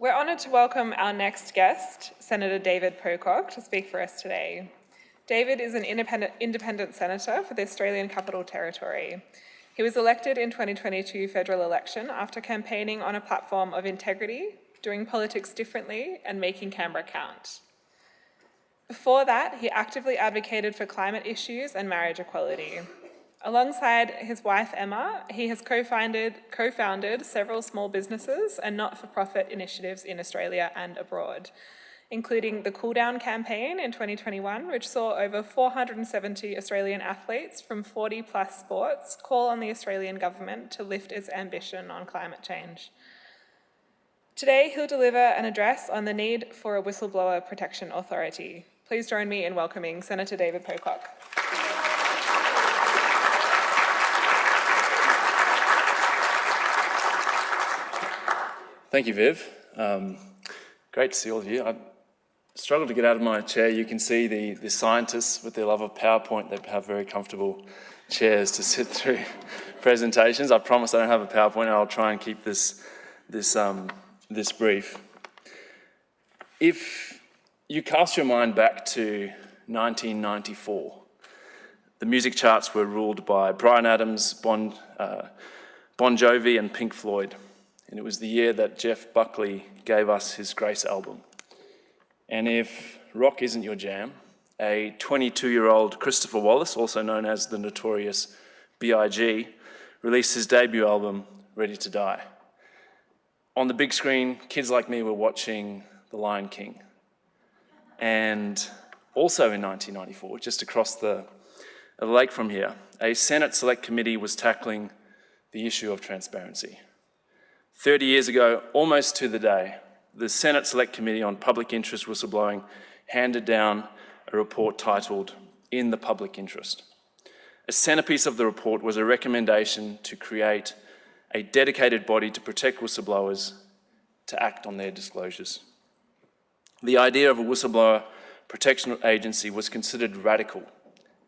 We're honoured to welcome our next guest, Senator David Pocock, to speak for us today. David is an independent senator for the Australian Capital Territory. He was elected in 2022 federal election after campaigning on a platform of integrity, doing politics differently, and making Canberra count. Before that, he actively advocated for climate issues and marriage equality. Alongside his wife Emma, he has co-founded several small businesses and not-for-profit initiatives in Australia and abroad, including the Cool Down campaign in 2021, which saw over 470 Australian athletes from 40 plus sports call on the Australian Government to lift its ambition on climate change. Today, he'll deliver an address on the need for a whistleblower protection authority. Please join me in welcoming Senator David Pocock. Thank you, Viv. Great to see all of you. I struggled to get out of my chair. You can see the scientists with their love of PowerPoint. They have very comfortable chairs to sit through presentations. I promise I don't have a PowerPoint, and I'll try and keep this brief. If you cast your mind back to 1994, the music charts were ruled by Bryan Adams, Bon Jovi, and Pink Floyd. And it was the year that Jeff Buckley gave us his Grace album. And if rock isn't your jam, a 22-year-old Christopher Wallace, also known as the notorious B.I.G., released his debut album, Ready to Die. On the big screen, kids like me were watching The Lion King. And also in 1994, just across the lake from here, a Senate Select Committee was tackling the issue of transparency. 30 years ago, almost to the day, the Senate Select Committee on Public Interest Whistleblowing handed down a report titled In the Public Interest. A centerpiece of the report was a recommendation to create a dedicated body to protect whistleblowers to act on their disclosures. The idea of a whistleblower protection agency was considered radical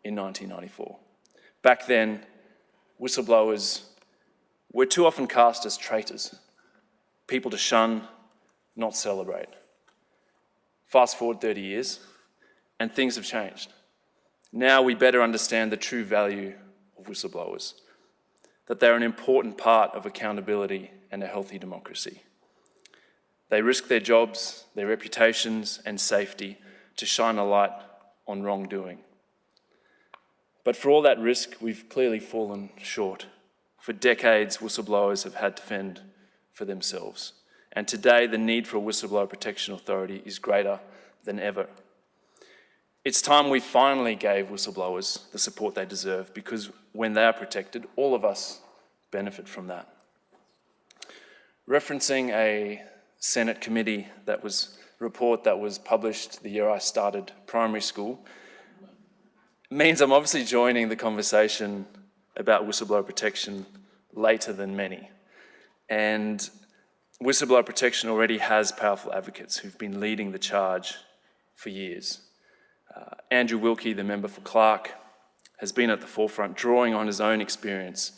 in 1994. Back then, whistleblowers were too often cast as traitors, people to shun, not celebrate. Fast forward 30 years, and things have changed. Now we better understand the true value of whistleblowers, that they're an important part of accountability and a healthy democracy. They risk their jobs, their reputations, and safety to shine a light on wrongdoing. But for all that risk, we've clearly fallen short. For decades, whistleblowers have had to fend for themselves. And today, the need for a whistleblower protection authority is greater than ever. It's time we finally gave whistleblowers the support they deserve, because when they are protected, all of us benefit from that. Referencing a Senate committee report that was published the year I started primary school means I'm obviously joining the conversation about whistleblower protection later than many. And whistleblower protection already has powerful advocates who've been leading the charge for years. Andrew Wilkie, the member for Clark, has been at the forefront, drawing on his own experience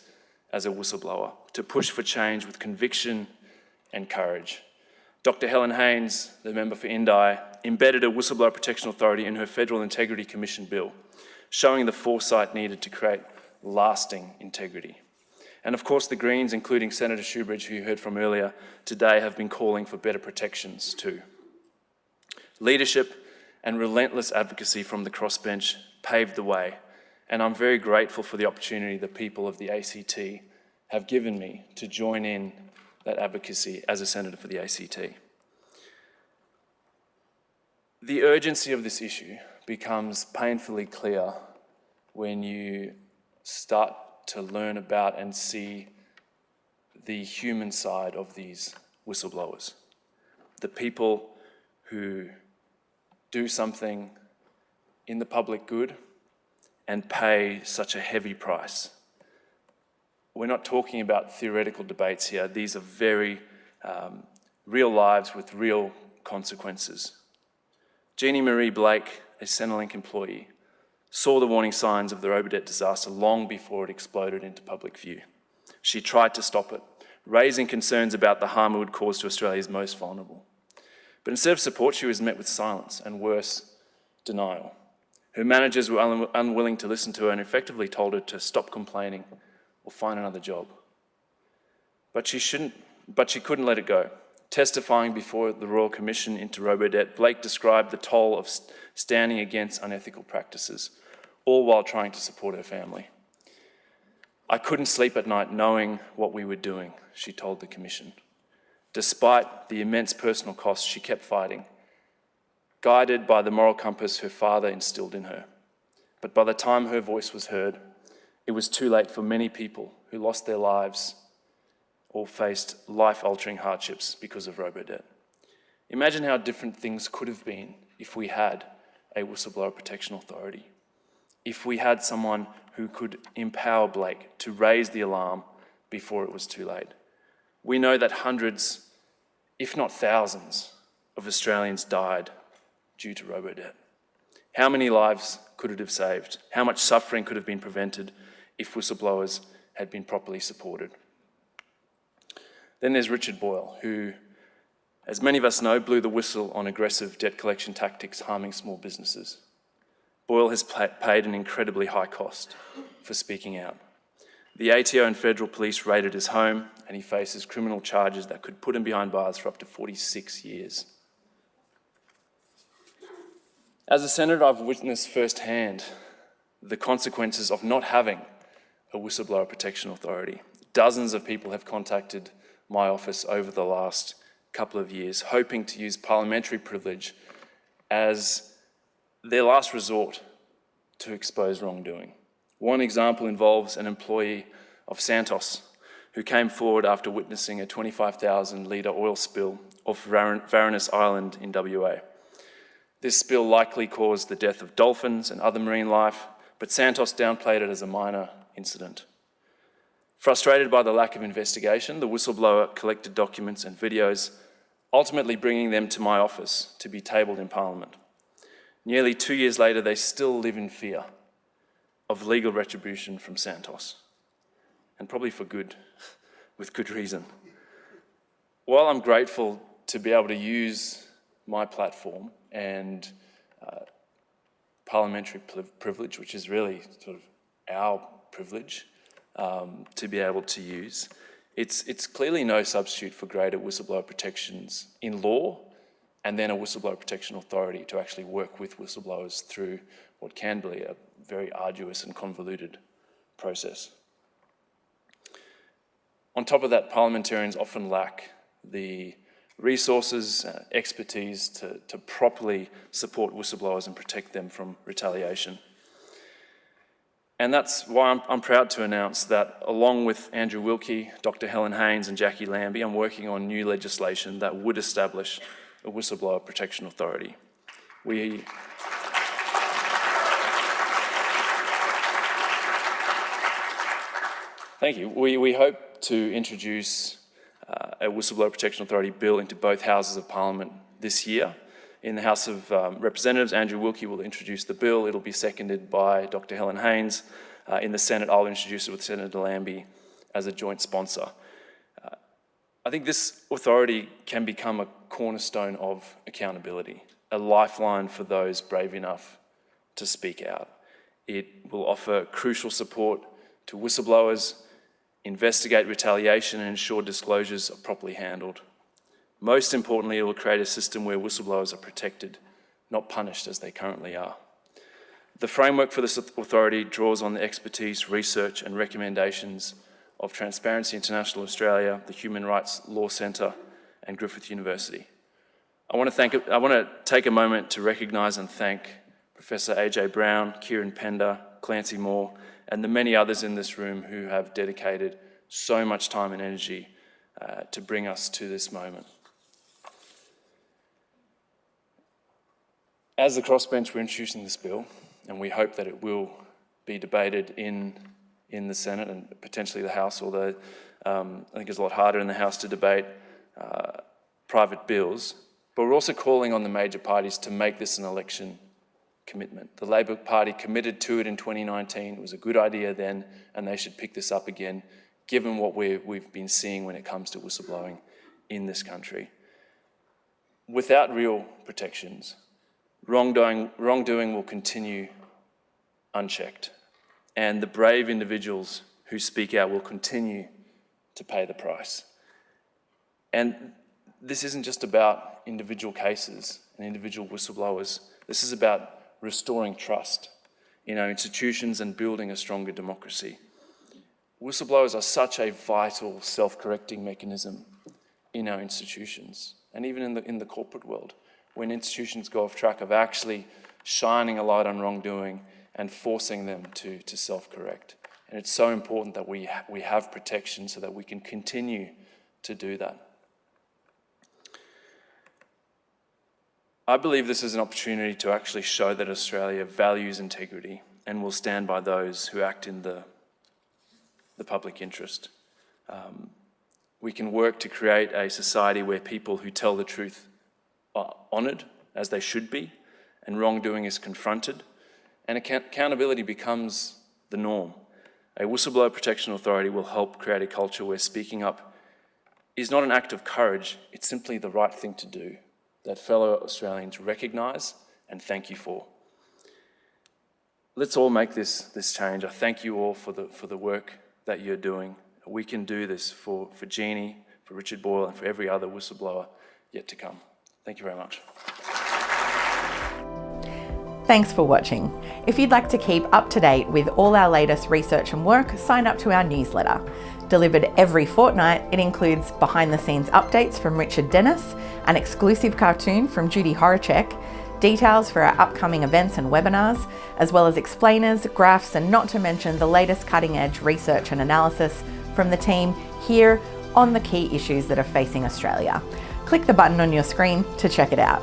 as a whistleblower to push for change with conviction and courage. Dr. Helen Haines, the member for Indi, embedded a whistleblower protection authority in her Federal Integrity Commission bill, showing the foresight needed to create lasting integrity. And of course, the Greens, including Senator Shoebridge, who you heard from earlier today, have been calling for better protections too. Leadership and relentless advocacy from the crossbench paved the way, and I'm very grateful for the opportunity the people of the ACT have given me to join in that advocacy as a senator for the ACT. The urgency of this issue becomes painfully clear when you start to learn about and see the human side of these whistleblowers. The people who do something in the public good and pay such a heavy price. We're not talking about theoretical debates here. These are very real lives with real consequences. Jeannie Marie Blake, a Centrelink employee, saw the warning signs of the Robodebt disaster long before it exploded into public view. She tried to stop it, raising concerns about the harm it would cause to Australia's most vulnerable. But instead of support, she was met with silence and worse, denial. Her managers were unwilling to listen to her and effectively told her to stop complaining or find another job. But she couldn't let it go. Testifying before the Royal Commission into Robodebt, Blake described the toll of standing against unethical practices, all while trying to support her family. "I couldn't sleep at night knowing what we were doing," she told the Commission. Despite the immense personal costs, she kept fighting, guided by the moral compass her father instilled in her. But by the time her voice was heard, it was too late for many people who lost their lives or faced life-altering hardships because of Robodebt. Imagine how different things could have been if we had a whistleblower protection authority, if we had someone who could empower Blake to raise the alarm before it was too late. We know that hundreds, if not thousands, of Australians died due to Robodebt. How many lives could it have saved? How much suffering could have been prevented if whistleblowers had been properly supported? Then there's Richard Boyle, who, as many of us know, blew the whistle on aggressive debt collection tactics harming small businesses. Boyle has paid an incredibly high cost for speaking out. The ATO and federal police raided his home, and he faces criminal charges that could put him behind bars for up to 46 years. As a senator, I've witnessed firsthand the consequences of not having a whistleblower protection authority. Dozens of people have contacted my office over the last couple of years, hoping to use parliamentary privilege as their last resort to expose wrongdoing. One example involves an employee of Santos who came forward after witnessing a 25,000 litre oil spill off Varanus Island in WA. This spill likely caused the death of dolphins and other marine life, but Santos downplayed it as a minor incident. Frustrated by the lack of investigation, the whistleblower collected documents and videos, ultimately bringing them to my office to be tabled in Parliament. Nearly 2 years later, they still live in fear of legal retribution from Santos, and probably for good, with good reason. While I'm grateful to be able to use my platform and parliamentary privilege, which is really sort of our privilege, to be able to use, it's clearly no substitute for greater whistleblower protections in law, and then a whistleblower protection authority to actually work with whistleblowers through what can be a very arduous and convoluted process. On top of that, parliamentarians often lack the resources, expertise to properly support whistleblowers and protect them from retaliation. And that's why I'm proud to announce that along with Andrew Wilkie, Dr. Helen Haines and Jackie Lambie, I'm working on new legislation that would establish a whistleblower protection authority. Thank you. We hope to introduce a whistleblower protection authority bill into both houses of Parliament this year. In the House of Representatives, Andrew Wilkie will introduce the bill. It'll be seconded by Dr. Helen Haines. In the Senate, I'll introduce it with Senator Lambie as a joint sponsor. I think this authority can become a cornerstone of accountability, a lifeline for those brave enough to speak out. It will offer crucial support to whistleblowers, investigate retaliation and ensure disclosures are properly handled. Most importantly, it will create a system where whistleblowers are protected, not punished as they currently are. The framework for this authority draws on the expertise, research and recommendations of Transparency International Australia, the Human Rights Law Centre and Griffith University. I want to take a moment to recognise and thank Professor AJ Brown, Kieran Pender, Clancy Moore and the many others in this room who have dedicated so much time and energy to bring us to this moment. As the crossbench, we're introducing this bill, and we hope that it will be debated in the Senate and potentially the House, although I think it's a lot harder in the House to debate private bills. But we're also calling on the major parties to make this an election commitment. The Labor Party committed to it in 2019. It was a good idea then, and they should pick this up again, given what we've been seeing when it comes to whistleblowing in this country. without real protections, wrongdoing will continue unchecked, and the brave individuals who speak out will continue to pay the price. And this isn't just about individual cases and individual whistleblowers. This is about restoring trust in our institutions and building a stronger democracy. Whistleblowers are such a vital self-correcting mechanism in our institutions, and even in the corporate world, when institutions go off track, of actually shining a light on wrongdoing and forcing them to self-correct. And it's so important that we have protection so that we can continue to do that. I believe this is an opportunity to actually show that Australia values integrity and will stand by those who act in the public interest. We can work to create a society where people who tell the truth are honoured, as they should be, and wrongdoing is confronted, and accountability becomes the norm. A whistleblower protection authority will help create a culture where speaking up is not an act of courage, it's simply the right thing to do, that fellow Australians recognise and thank you for. Let's all make this change. I thank you all for the work that you're doing. We can do this for Jeannie, for Richard Boyle, and for every other whistleblower yet to come. Thank you very much. Thanks for watching. If you'd like to keep up to date with all our latest research and work, sign up to our newsletter. Delivered every fortnight, it includes behind-the-scenes updates from Richard Dennis, an exclusive cartoon from Judy Horacek, details for our upcoming events and webinars, as well as explainers, graphs, and not to mention the latest cutting-edge research and analysis from the team here on the key issues that are facing Australia. Click the button on your screen to check it out.